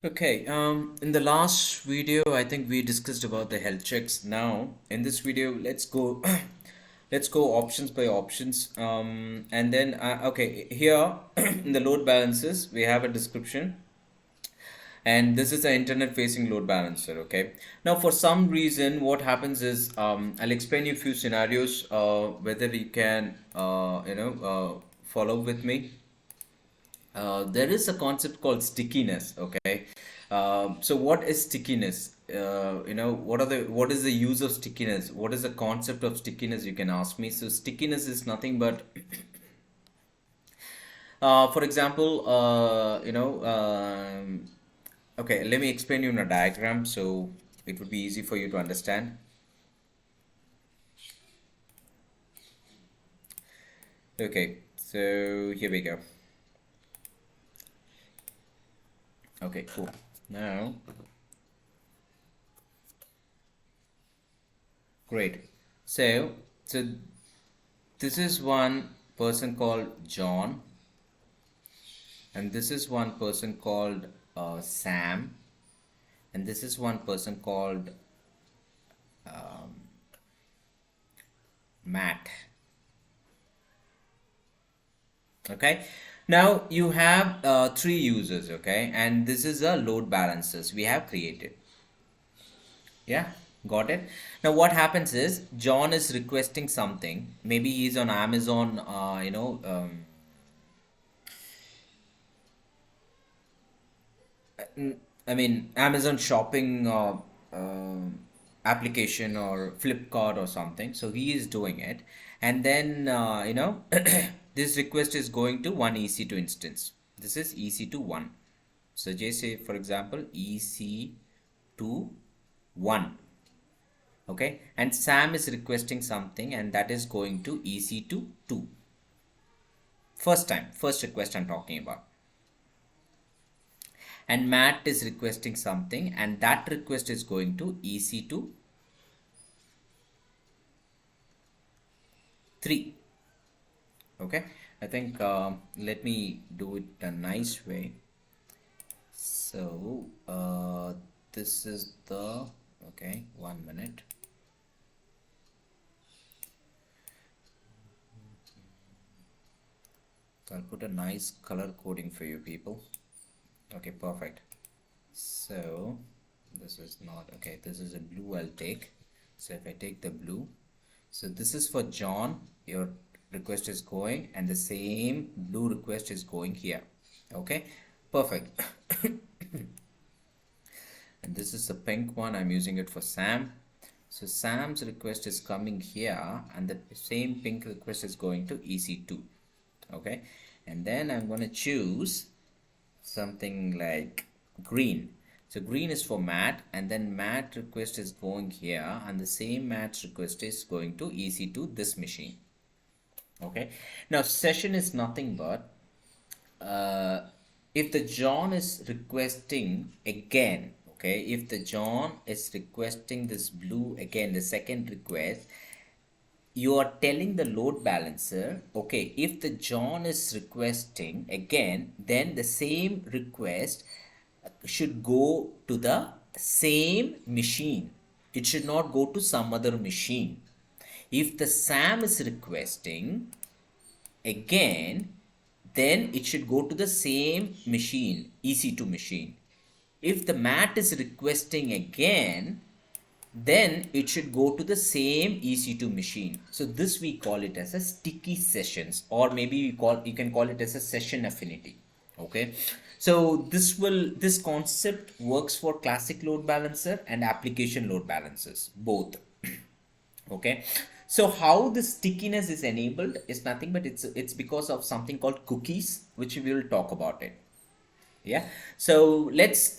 Okay, in the last video, I think we discussed about the health checks. Now, in this video, let's go, let's go options by options. And then, okay, here in the load balances, we have a description, and this is an internet facing load balancer. Okay, now for some reason, what happens is, I'll explain you a few scenarios, whether you can, follow with me. There is a concept called stickiness. Okay, so what is stickiness? What is the use of stickiness? What is the concept of stickiness? You can ask me. So stickiness is nothing but, for example, okay, let me explain you in a diagram so it would be easy for you to understand. Okay, so here we go. Okay, cool. Now, great. So this is one person called John, and this is one person called Sam, and this is one person called Matt. Okay, now you have three users. Okay, and this is a load balancers we have created. Yeah, got it. Now what happens is John is requesting something. Maybe he's on Amazon, I mean Amazon shopping application or Flipkart or something. So he is doing it, and then this request is going to one EC2 instance. This is EC2 1. So just say for example EC2 1. Okay, and Sam is requesting something, and that is going to EC2 2. First request I'm talking about. And Matt is requesting something, and that request is going to EC2 3. Okay, I think let me do it a nice way. So this is the, okay, 1 minute. So I'll put a nice color coding for you people. Okay, perfect. So this is not, okay, this is a blue I'll take. So if I take the blue, so this is for John, your request is going, and the same blue request is going here. Okay, perfect. And this is the pink one, I'm using it for Sam. So Sam's request is coming here, and the same pink request is going to EC2. Okay, and then I'm going to choose something like green. So green is for Matt, and then Matt request is going here, and the same Matt's request is going to EC2 this machine. Okay, now session is nothing but if the John is requesting again, okay, if the John is requesting this blue again, the second request, you are telling the load balancer, okay, if the John is requesting again, then the same request should go to the same machine. It should not go to some other machine. If the Sam is requesting again, then it should go to the same machine, EC2 machine. If the Matt is requesting again, then it should go to the same EC2 machine. So this we call it as a sticky sessions, or maybe you can call it as a session affinity. Okay, so this concept works for classic load balancer and application load balancers both. Okay, so how the stickiness is enabled is nothing but it's because of something called cookies, which we will talk about it. Yeah, so let's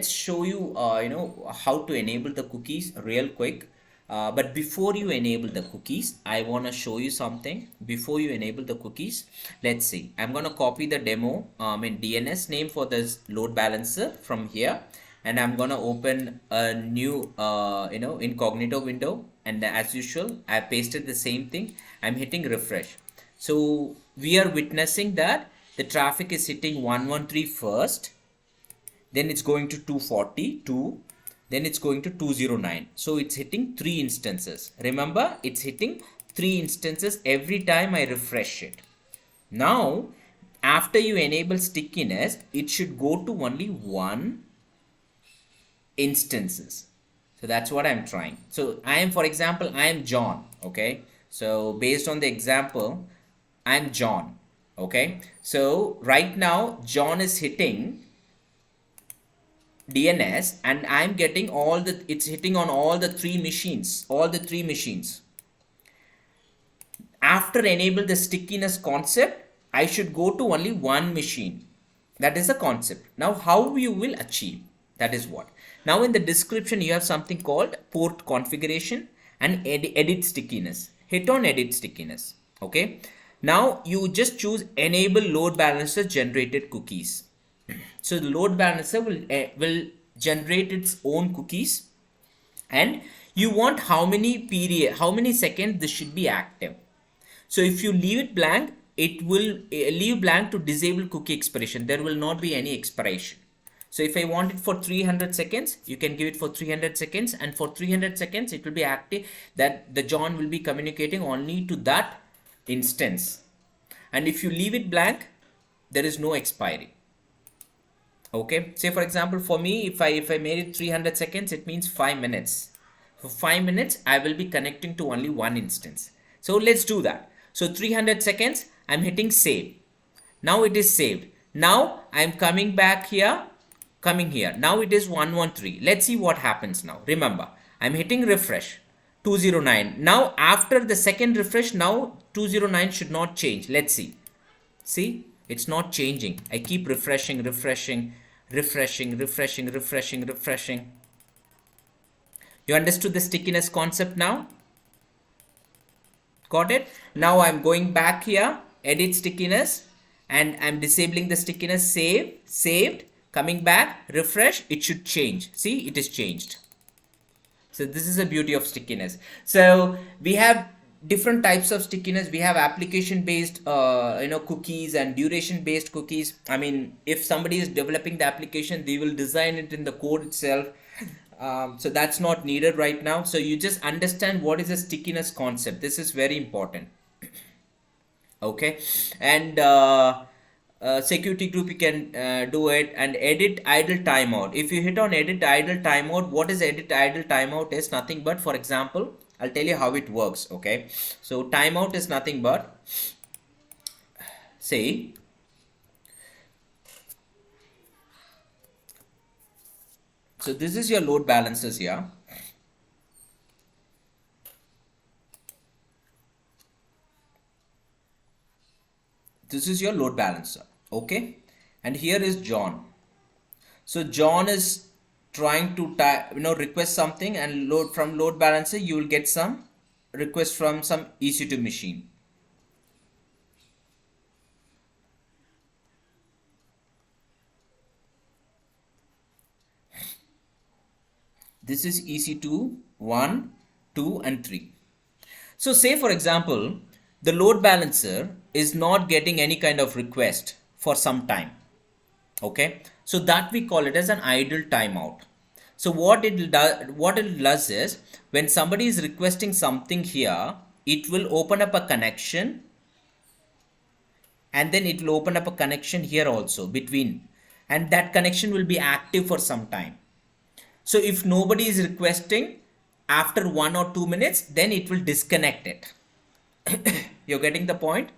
show you how to enable the cookies real quick. But before you enable the cookies, I want to show you something. Before you enable the cookies, let's see, I'm going to copy the demo in DNS name for this load balancer from here, and I'm going to open a new incognito window, and as usual I pasted the same thing. I'm hitting refresh. So we are witnessing that the traffic is hitting 113 first, then it's going to 242, then it's going to 209. So it's hitting 3 instances. Remember, it's hitting 3 instances every time I refresh it. Now, after you enable stickiness, it should go to only 1 instances. So that's what I'm trying. So I am, for example, I am John. Okay. So based on the example, I'm John. Okay. So right now, John is hitting DNS and I'm getting it's hitting on all the 3 machines, After enable the stickiness concept, I should go to only 1 machine. That is the concept. Now how you will achieve, that is what. Now in the description you have something called port configuration and edit stickiness. Hit on edit stickiness. Okay. Now you just choose enable load balancer generated cookies. So the load balancer will generate its own cookies, and you want how many seconds this should be active. So if you leave it blank, it will leave blank to disable cookie expiration. There will not be any expiration. So if I want it for 300 seconds, you can give it for 300 seconds, and for 300 seconds it will be active, that the John will be communicating only to that instance. And if you leave it blank, there is no expiry. Okay, say for example, for me, if I made it 300 seconds, it means 5 minutes. For 5 minutes, I will be connecting to only 1 instance. So let's do that. So 300 seconds, I'm hitting save. Now it is saved. Now I'm coming back here, Now it is 113. Let's see what happens now. Remember, I'm hitting refresh, 209. Now after the second refresh, now 209 should not change. Let's see. See, it's not changing. I keep refreshing. You understood the stickiness concept now? Got it? Now I'm going back here, edit stickiness, and I'm disabling the stickiness, saved, coming back, refresh, it should change. See, it is changed. So this is the beauty of stickiness. So we have different types of stickiness. We have application based cookies and duration based cookies. I mean, if somebody is developing the application, they will design it in the code itself. So that's not needed right now. So you just understand what is a stickiness concept. This is very important. Okay. And security group, you can do it. And edit idle timeout. If you hit on edit idle timeout, what is edit idle timeout is nothing but, for example, I'll tell you how it works. Okay. So timeout is nothing but, say, so this is your load balancers here. This is your load balancer. Okay. And here is John. So John is trying to request something, and from load balancer you will get some request from some ec2 machine. This is ec2 1, 2 and 3. So say for example, the load balancer is not getting any kind of request for some time. Okay, so that we call it as an idle timeout. So what it does is, when somebody is requesting something here, it will open up a connection, and then it will open up a connection here also between, and that connection will be active for some time. So if nobody is requesting after 1 or 2 minutes, then it will disconnect it. You're getting the point?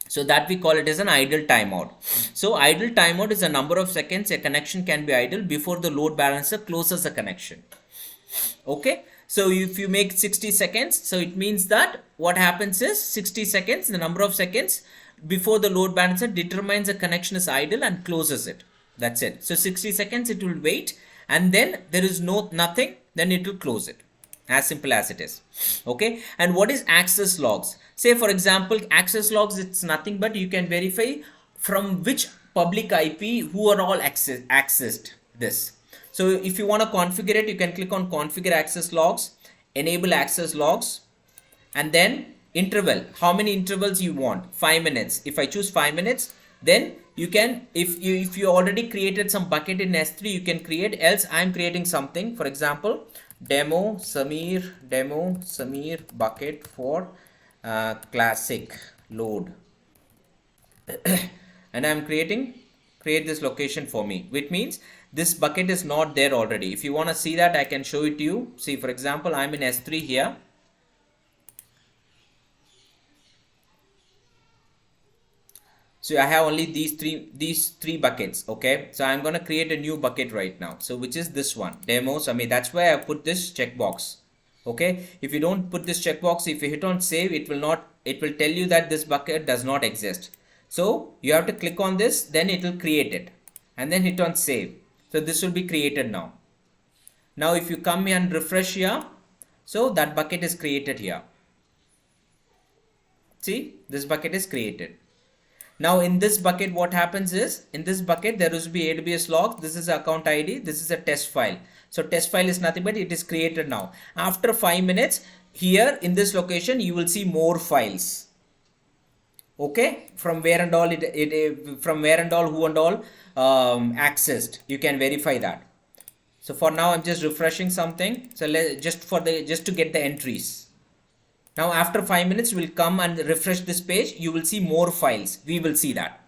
So that we call it as an idle timeout. So idle timeout is a number of seconds a connection can be idle before the load balancer closes the connection. Okay. So if you make 60 seconds, so it means that what happens is 60 seconds, the number of seconds before the load balancer determines the connection is idle and closes it. That's it. So 60 seconds it will wait, and then there is nothing, then it will close it. As simple as it is. Okay. And what is access logs? Say for example, access logs, it's nothing but you can verify from which public IP who are all accessed this. So if you want to configure it, you can click on configure access logs, enable access logs, and then interval, how many intervals you want. 5 minutes. If I choose 5 minutes, then you can, if you already created some bucket in S3, you can create, else I'm creating something. For example, demo Samir bucket for classic load, and I'm create this location for me, which means this bucket is not there already. If you want to see that, I can show it to you. See, for example, I'm in S3 here. So I have only these three buckets. Okay, so I'm gonna create a new bucket right now, so which is this one, demos. I mean, that's why I put this checkbox. Okay, if you don't put this checkbox, if you hit on save, it will tell you that this bucket does not exist. So you have to click on this, then it will create it, and then hit on save. So this will be created now. Now if you come here and refresh here, so that bucket is created here. See, this bucket is created. Now in this bucket, what happens is, in this bucket there will be AWS logs. This is account ID, this is a test file. So test file is nothing but it is created now. After 5 minutes, here in this location you will see more files. Okay, from where and all from where and all, who and all accessed, you can verify that. So for now I'm just refreshing something, so just to get the entries. Now after 5 minutes, we'll come and refresh this page. You will see more files. We will see that.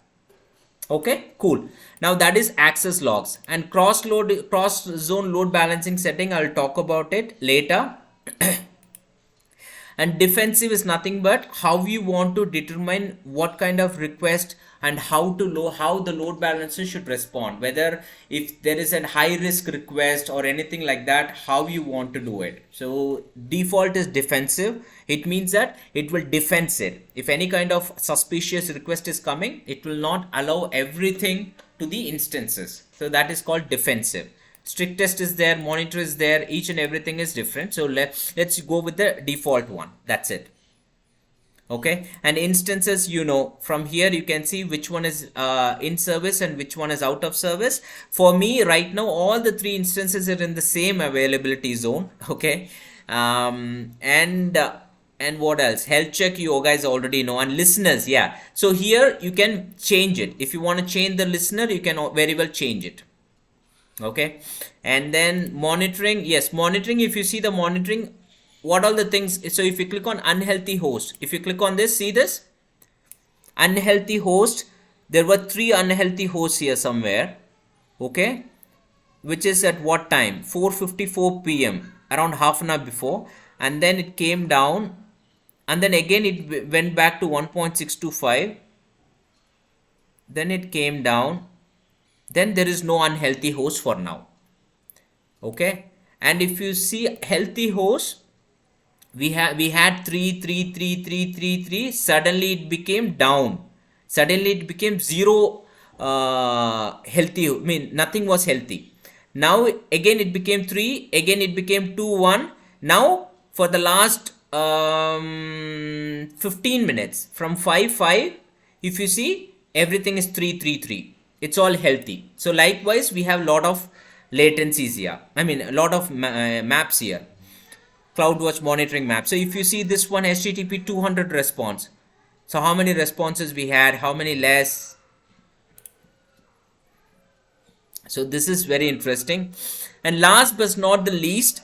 Okay, cool. Now that is access logs, and cross zone load balancing setting. I'll talk about it later. And defensive is nothing but how you want to determine what kind of request and how the load balancer should respond, whether if there is a high risk request or anything like that, how you want to do it. So default is defensive. It means that it will defend it. If any kind of suspicious request is coming, it will not allow everything to the instances. So that is called defensive. Strict test is there, monitor is there, each and everything is different. So let's go with the default one. That's it. Okay, and instances, you know, from here you can see which one is in service and which one is out of service. For me right now, all the three instances are in the same availability zone. Okay, and what else? Health check, you guys already know, and listeners. Yeah, so here you can change it. If you want to change the listener, you can very well change it. Okay, and then monitoring. Yes, monitoring, if you see the monitoring, what all the things. So if you click on unhealthy host, if you click on this, see this unhealthy host, there were 3 unhealthy hosts here somewhere. Okay, which is at what time? 4:54 p.m., around half an hour before, and then it came down, and then again it went back to 1.625, then it came down. Then there is no unhealthy host for now. Okay, and if you see healthy host, we had 3. Suddenly it became down. Suddenly it became 0 healthy. I mean, nothing was healthy. Now again it became 3. Again it became 2 1. Now for the last 15 minutes, from 5, if you see, everything is 3. It's all healthy. So likewise, we have a lot of latencies here. I mean, a lot of maps here. CloudWatch monitoring map. So if you see this one, HTTP 200 response. So how many responses we had? How many less? So this is very interesting. And last but not the least,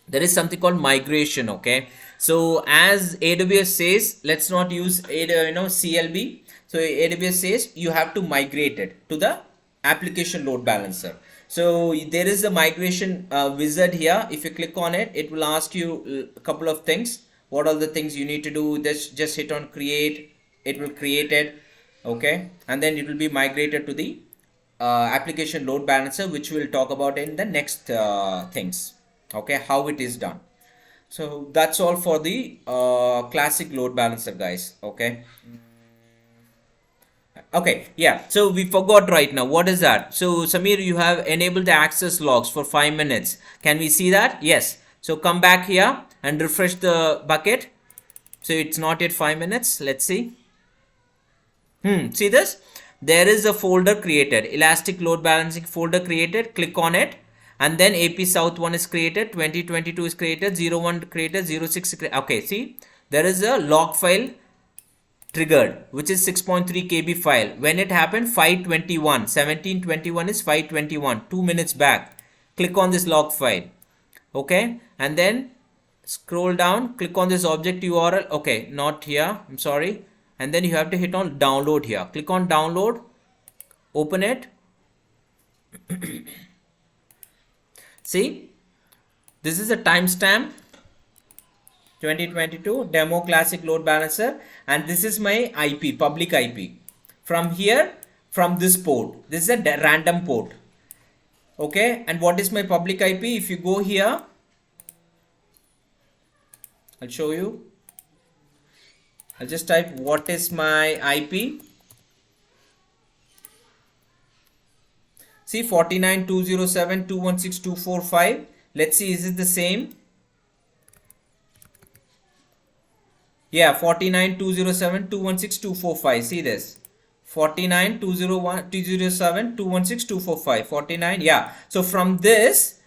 there is something called migration. Okay. So as AWS says, let's not use CLB. So AWS says you have to migrate it to the application load balancer. So there is a migration wizard here. If you click on it, it will ask you a couple of things. What are the things you need to do? Just hit on create. It will create it. Okay. And then it will be migrated to the application load balancer, which we'll talk about in the next things. Okay. How it is done. So that's all for the classic load balancer, guys. Okay. Okay, yeah, so we forgot right now. What is that? So Samir, you have enabled the access logs for 5 minutes. Can we see that? Yes. So come back here and refresh the bucket. So it's not yet 5 minutes. Let's see. See this? There is a folder created. Elastic load balancing folder created. Click on it. And then AP South 1 is created. 2022 is created. 01 created. 06 created. Okay, see? There is a log file triggered, which is 6.3 KB file. When it happened, 521, 1721 is 521, 2 minutes back. Click on this log file. Okay, and then scroll down, click on this object URL. Okay, not here, I'm sorry. And then you have to hit on download here. Click on download, open it. See, this is a timestamp 2022 demo classic load balancer, and this is my IP, public IP. From here, from this port, this is a random port. Okay, and what is my public IP? If you go here, I'll show you. I'll just type what is my IP. See, 49.207.216.245. Let's see, is it the same? Yeah, 49.207.216.245. See this. 49.207.216.245. 49. Yeah. So from this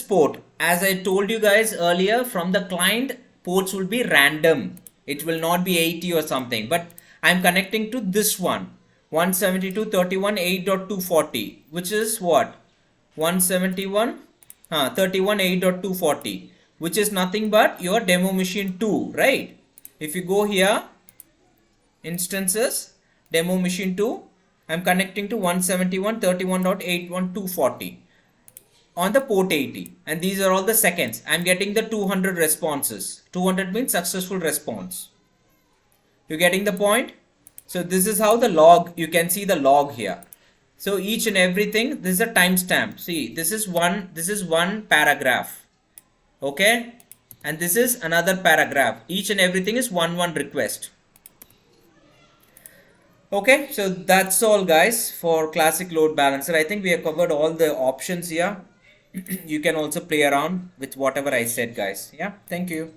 port, as I told you guys earlier, from the client, ports will be random. It will not be 80 or something. But I'm connecting to this one. 172.31.8.240, which is what? 171.31.8.240, which is nothing but your demo machine 2, right? If you go here, instances, demo machine 2, I'm connecting to 171.31.8.1.240 on the port 80, and these are all the seconds. I'm getting the 200 responses. 200 means successful response. You getting the point? So this is how the log, you can see the log here. So each and everything, this is a timestamp. See, this is one paragraph. Okay, and this is another paragraph. Each and everything is one request. Okay, so that's all guys for classic load balancer. I think we have covered all the options here. You can also play around with whatever I said, guys. Yeah, thank you.